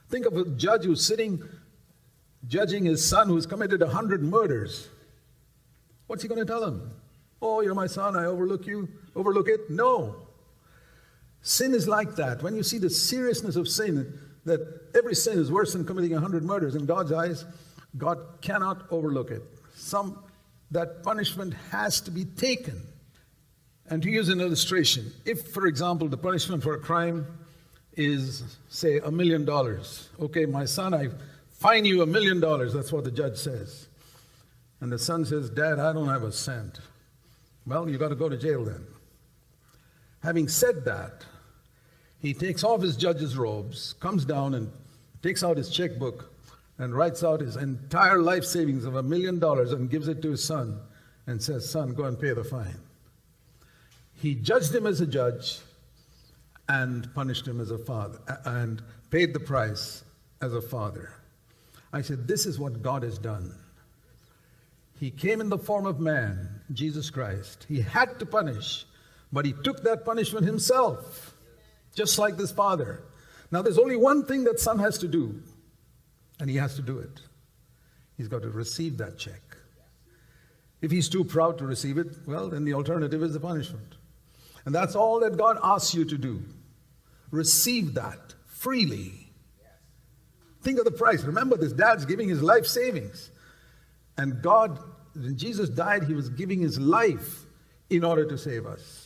Think of a judge who's sitting judging his son who's committed 100 murders. What's he going to tell him? Oh, you're my son, I overlook you. Overlook it? No. Sin is like that. When you see the seriousness of sin, that every sin is worse than committing 100 murders, in God's eyes, God cannot overlook it. That punishment has to be taken. And to use an illustration, if, for example, the punishment for a crime is, say, $1 million. Okay, my son, I fine you $1 million. That's what the judge says. And the son says, Dad, I don't have a cent. Well, you got to go to jail then. Having said that, he takes off his judge's robes, comes down and takes out his checkbook and writes out his entire life savings of $1 million and gives it to his son and says, son, go and pay the fine. He judged him as a judge and punished him as a father and paid the price as a father. I said, this is what God has done. He came in the form of man, Jesus Christ. He had to punish, but he took that punishment himself, just like this father. Now there's only one thing that son has to do, and he has to do it. He's got to receive that check. If he's too proud to receive it, well, then the alternative is the punishment. And that's all that God asks you to do. Receive that freely. Think of the price. Remember, this dad's giving his life savings. And God, when Jesus died, he was giving his life in order to save us.